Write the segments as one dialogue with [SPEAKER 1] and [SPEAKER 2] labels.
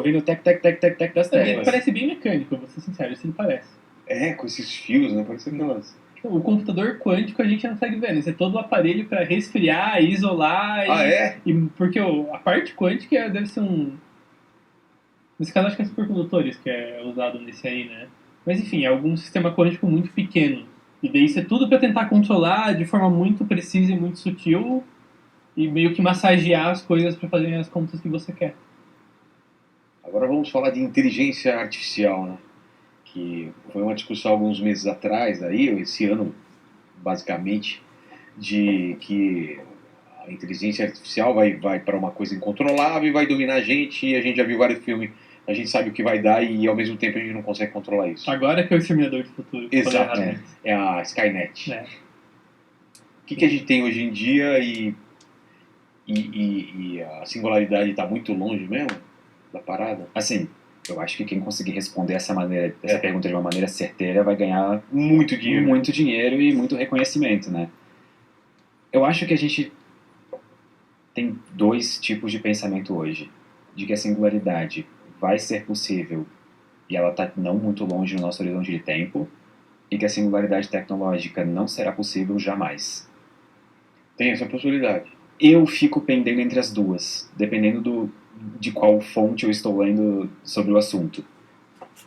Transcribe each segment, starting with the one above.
[SPEAKER 1] ouvindo o tec, tec, tec, tec, tec das teclas.
[SPEAKER 2] Parece bem mecânico, vou ser sincero, isso não parece.
[SPEAKER 3] Com esses fios, né? Parece aquelas...
[SPEAKER 2] O computador quântico a gente não consegue ver, né? Isso é todo o aparelho para resfriar, isolar. Porque a parte quântica deve ser um... Nesse caso acho que é supercondutores que é usado nesse aí, né? Mas enfim, é algum sistema quântico muito pequeno. E daí isso é tudo para tentar controlar de forma muito precisa e muito sutil e meio que massagear as coisas para fazer as contas que você quer.
[SPEAKER 3] Agora vamos falar de inteligência artificial, né? Que foi uma discussão alguns meses atrás, aí, esse ano, basicamente, de que a inteligência artificial vai para uma coisa incontrolável e vai dominar a gente, e a gente já viu vários filmes, a gente sabe o que vai dar e ao mesmo tempo a gente não consegue controlar isso.
[SPEAKER 2] Agora que é o Exterminador do Futuro.
[SPEAKER 3] Exato, é a Skynet. O que a gente tem hoje em dia e a singularidade está muito longe mesmo da parada?
[SPEAKER 1] Assim, eu acho que quem conseguir responder essa pergunta de uma maneira certeira vai ganhar muito dinheiro e muito reconhecimento, né? Eu acho que a gente tem dois tipos de pensamento hoje. De que a singularidade vai ser possível e ela está não muito longe no nosso horizonte de tempo, e que a singularidade tecnológica não será possível jamais.
[SPEAKER 3] Tem essa possibilidade.
[SPEAKER 1] Eu fico pendendo entre as duas, dependendo de qual fonte eu estou lendo sobre o assunto.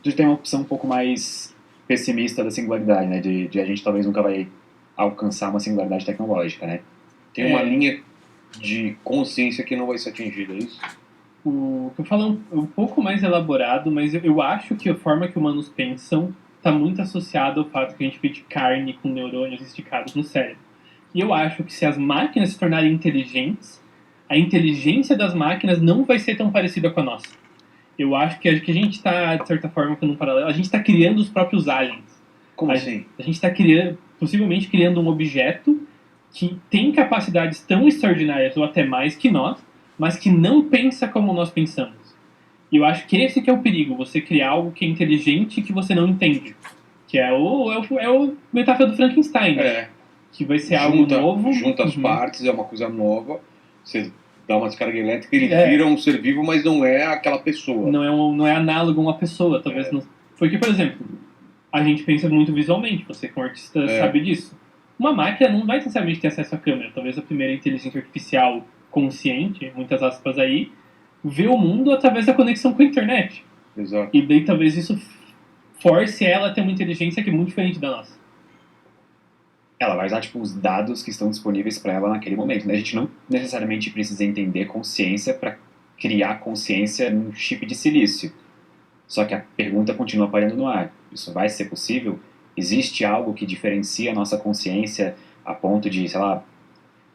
[SPEAKER 1] Tu tem uma opção um pouco mais pessimista da singularidade, né? De a gente talvez nunca vai alcançar uma singularidade tecnológica, né?
[SPEAKER 3] Tem uma linha de consciência que não vai ser atingida, é isso?
[SPEAKER 2] O que eu falo é um pouco mais elaborado, mas eu acho que a forma que humanos pensam está muito associada ao fato que a gente vive de carne com neurônios esticados no cérebro. E eu acho que se as máquinas se tornarem inteligentes, a inteligência das máquinas não vai ser tão parecida com a nossa. Eu acho que a gente está, de certa forma, num paralelo, a gente está criando os próprios aliens.
[SPEAKER 3] Como assim?
[SPEAKER 2] A gente está possivelmente criando um objeto que tem capacidades tão extraordinárias ou até mais que nós, mas que não pensa como nós pensamos. E eu acho que esse que é o perigo, você criar algo que é inteligente e que você não entende. Que é o metáfora do Frankenstein. Que vai ser algo novo.
[SPEAKER 3] Junta as partes, é uma coisa nova. Você dá uma descarga elétrica, ele vira um ser vivo, mas não é aquela pessoa.
[SPEAKER 2] Não é análogo a uma pessoa, talvez não. Porque, por exemplo, a gente pensa muito visualmente, você como artista sabe disso. Uma máquina não vai necessariamente ter acesso à câmera. Talvez a primeira inteligência artificial consciente, muitas aspas aí, vê o mundo através da conexão com a internet.
[SPEAKER 3] Exato.
[SPEAKER 2] E daí talvez isso force ela a ter uma inteligência que é muito diferente da nossa.
[SPEAKER 1] Ela vai usar os dados que estão disponíveis para ela naquele momento, né? A gente não necessariamente precisa entender consciência para criar consciência num chip de silício. Só que a pergunta continua pairando no ar. Isso vai ser possível? Existe algo que diferencia a nossa consciência a ponto de, sei lá,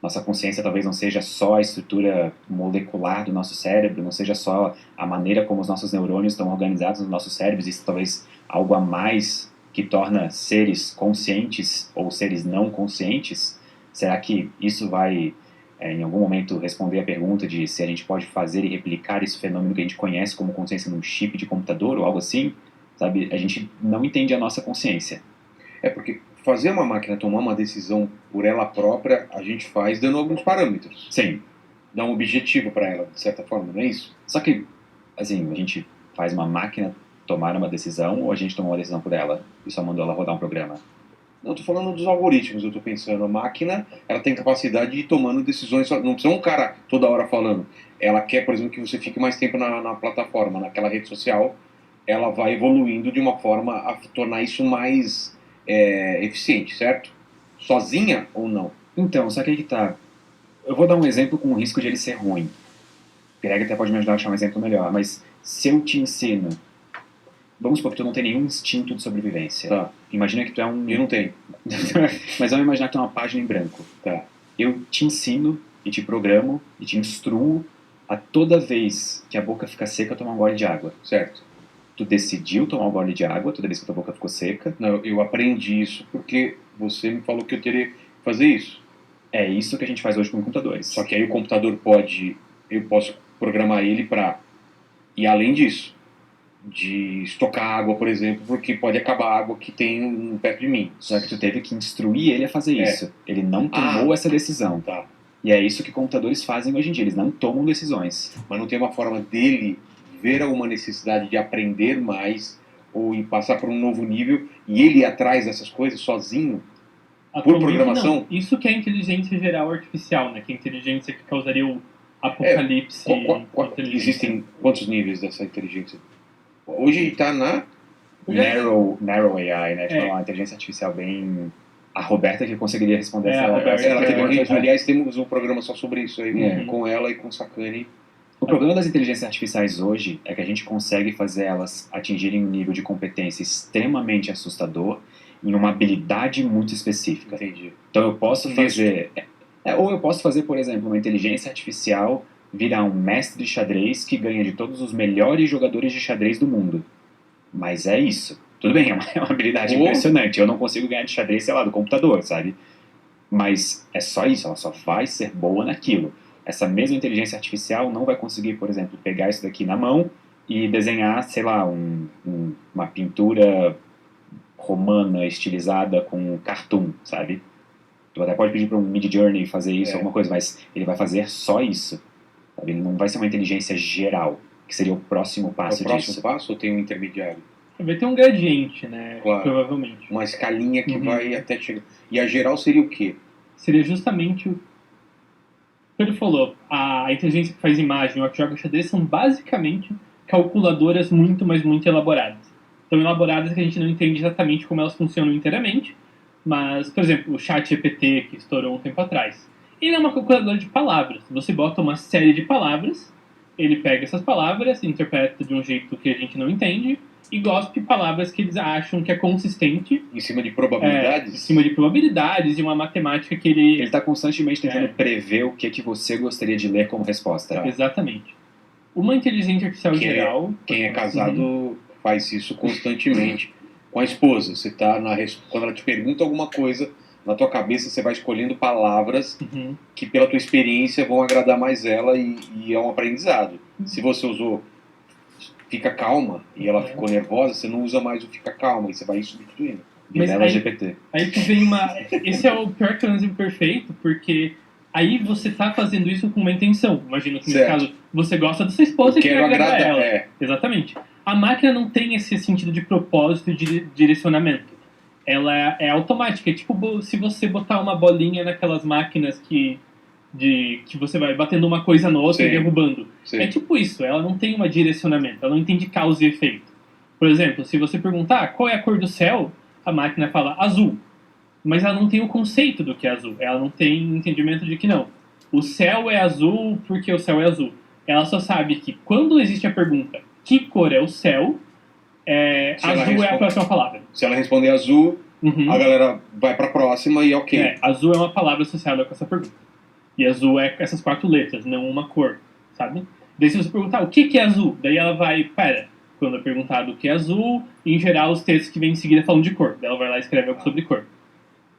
[SPEAKER 1] nossa consciência talvez não seja só a estrutura molecular do nosso cérebro, não seja só a maneira como os nossos neurônios estão organizados nos nossos cérebros, isso talvez algo a mais que torna seres conscientes ou seres não conscientes? Será que isso vai, em algum momento, responder a pergunta de se a gente pode fazer e replicar esse fenômeno que a gente conhece como consciência num chip de computador ou algo assim? Sabe? A gente não entende a nossa consciência.
[SPEAKER 3] Porque fazer uma máquina tomar uma decisão por ela própria, a gente faz dando alguns parâmetros.
[SPEAKER 1] Sim.
[SPEAKER 3] Dá um objetivo para ela, de certa forma, não é isso?
[SPEAKER 1] Só que, assim, a gente faz uma máquina tomar uma decisão ou a gente tomou uma decisão por ela e só mandou ela rodar um programa?
[SPEAKER 3] Não, eu tô falando dos algoritmos, eu tô pensando, a máquina, ela tem capacidade de ir tomando decisões, não precisa um cara toda hora falando. Ela quer, por exemplo, que você fique mais tempo na plataforma, naquela rede social, ela vai evoluindo de uma forma a tornar isso mais eficiente, certo? Sozinha ou não?
[SPEAKER 1] Então, só que aí que tá. Eu vou dar um exemplo com o risco de ele ser ruim. Greg até pode me ajudar a achar um exemplo melhor, mas se eu te ensino... Vamos supor que tu não tem nenhum instinto de sobrevivência.
[SPEAKER 3] Tá.
[SPEAKER 1] Imagina que tu é um...
[SPEAKER 3] Eu não tenho.
[SPEAKER 1] Mas vamos imaginar que tu é uma página em branco.
[SPEAKER 3] Tá.
[SPEAKER 1] Eu te ensino e te programo e te instruo a toda vez que a boca fica seca tomar um gole de água.
[SPEAKER 3] Certo.
[SPEAKER 1] Tu decidiu tomar um gole de água toda vez que a tua boca ficou seca.
[SPEAKER 3] Não, eu aprendi isso porque você me falou que eu teria que fazer isso.
[SPEAKER 1] É isso que a gente faz hoje com computadores.
[SPEAKER 3] Só que aí o computador eu posso programar ele para ir além disso. De estocar água, por exemplo, porque pode acabar a água que tem perto de mim.
[SPEAKER 1] Só que tu teve que instruir ele a fazer isso. Ele não tomou essa decisão.
[SPEAKER 3] Tá.
[SPEAKER 1] E é isso que computadores fazem hoje em dia. Eles não tomam decisões.
[SPEAKER 3] Mas não tem uma forma dele ver uma necessidade de aprender mais ou em passar para um novo nível e ele ir atrás dessas coisas sozinho, por programação?
[SPEAKER 2] Não. Isso que é a inteligência geral artificial, né? Que é a inteligência que causaria o apocalipse.
[SPEAKER 3] Existem quantos níveis dessa inteligência? Hoje a gente está na
[SPEAKER 1] narrow AI, né? Tipo, uma inteligência artificial bem... A Roberta que conseguiria responder essa.
[SPEAKER 3] Aliás, temos um programa só sobre isso aí, com ela e com o Sakane.
[SPEAKER 1] O problema das inteligências artificiais hoje é que a gente consegue fazer elas atingirem um nível de competência extremamente assustador em uma habilidade muito específica.
[SPEAKER 3] Entendi.
[SPEAKER 1] Então eu posso fazer... ou eu posso fazer, por exemplo, uma inteligência artificial virar um mestre de xadrez que ganha de todos os melhores jogadores de xadrez do mundo. Mas é isso. Tudo bem, é uma habilidade impressionante. Eu não consigo ganhar de xadrez, sei lá, do computador, sabe? Mas é só isso, ela só vai ser boa naquilo. Essa mesma inteligência artificial não vai conseguir, por exemplo, pegar isso daqui na mão e desenhar, sei lá, uma pintura romana estilizada com cartoon, sabe? Tu até pode pedir para um Midjourney fazer isso, alguma coisa, mas ele vai fazer só isso. Sabe? Ele não vai ser uma inteligência geral, que seria o próximo passo disso.
[SPEAKER 3] O próximo passo ou tem um intermediário?
[SPEAKER 2] Vai ter um gradiente, né?
[SPEAKER 3] Claro.
[SPEAKER 2] Provavelmente.
[SPEAKER 3] Uma escalinha que vai até chegar. E a geral seria o quê?
[SPEAKER 2] Seria justamente o que ele falou. A inteligência que faz imagem ou a que joga xadrez são basicamente calculadoras muito, mas muito elaboradas. Tão elaboradas que a gente não entende exatamente como elas funcionam inteiramente. Mas, por exemplo, o ChatGPT, que estourou um tempo atrás, ele é uma calculadora de palavras. Você bota uma série de palavras, ele pega essas palavras, interpreta de um jeito que a gente não entende e gospe palavras que eles acham que é consistente.
[SPEAKER 3] Em cima de probabilidades?
[SPEAKER 2] Em cima de probabilidades e uma matemática que ele...
[SPEAKER 1] Ele está constantemente tentando prever o que você gostaria de ler como resposta.
[SPEAKER 2] Exatamente. Uma inteligência artificial geral...
[SPEAKER 3] Quem é casado faz isso constantemente com a esposa. Você tá quando ela te pergunta alguma coisa, na tua cabeça você vai escolhendo palavras que pela tua experiência vão agradar mais ela e é um aprendizado. Se você usou fica calma e ela ficou nervosa, você não usa mais o fica calma e você vai substituindo.
[SPEAKER 2] Mas
[SPEAKER 1] aí, GPT.
[SPEAKER 2] Aí que vem esse é o pior caso perfeito, porque aí você tá fazendo isso com uma intenção. Imagina que nesse caso você gosta da sua esposa e quer agradar ela. Exatamente. A máquina não tem esse sentido de propósito e de direcionamento. Ela é automática. É tipo se você botar uma bolinha naquelas máquinas que você vai batendo uma coisa na outra e derrubando. É tipo isso, ela não tem um direcionamento, ela não entende causa e efeito. Por exemplo, se você perguntar qual é a cor do céu, a máquina fala azul. Mas ela não tem o conceito do que é azul, ela não tem entendimento de que não. O céu é azul porque o céu é azul. Ela só sabe que quando existe a pergunta que cor é o céu, azul é a próxima palavra.
[SPEAKER 3] Se ela responder azul, a galera vai pra próxima e ok.
[SPEAKER 2] Azul é uma palavra associada com essa pergunta. E azul é essas 4 letras, não uma cor, sabe? Daí se você perguntar o que é azul, daí ela vai, quando é perguntado o que é azul, em geral os textos que vêm em seguida falam de cor. Daí ela vai lá e escreve algo sobre cor.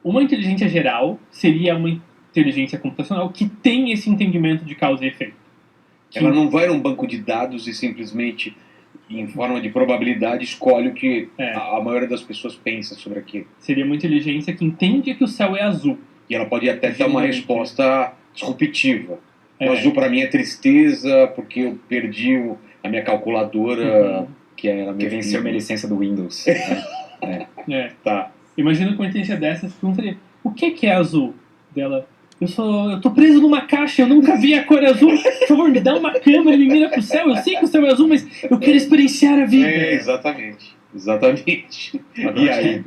[SPEAKER 2] Uma inteligência geral seria uma inteligência computacional que tem esse entendimento de causa e efeito.
[SPEAKER 3] Ela não vai num banco de dados e simplesmente, em forma de probabilidade, escolhe o que a maioria das pessoas pensa sobre aquilo.
[SPEAKER 2] Seria uma inteligência que entende que o céu é azul.
[SPEAKER 3] E ela pode até dar uma resposta disruptiva. O azul para mim é tristeza, porque eu perdi a minha calculadora, que era
[SPEAKER 1] que venceu minha licença do Windows.
[SPEAKER 3] Tá.
[SPEAKER 2] Imagina com uma inteligência dessas, perguntaria, o que é azul? Dela, eu tô preso numa caixa, eu nunca vi a cor azul. Por favor, me dá uma câmera e me mira pro céu. Eu sei que o céu é azul, mas eu quero experienciar a vida.
[SPEAKER 3] Exatamente. E aí?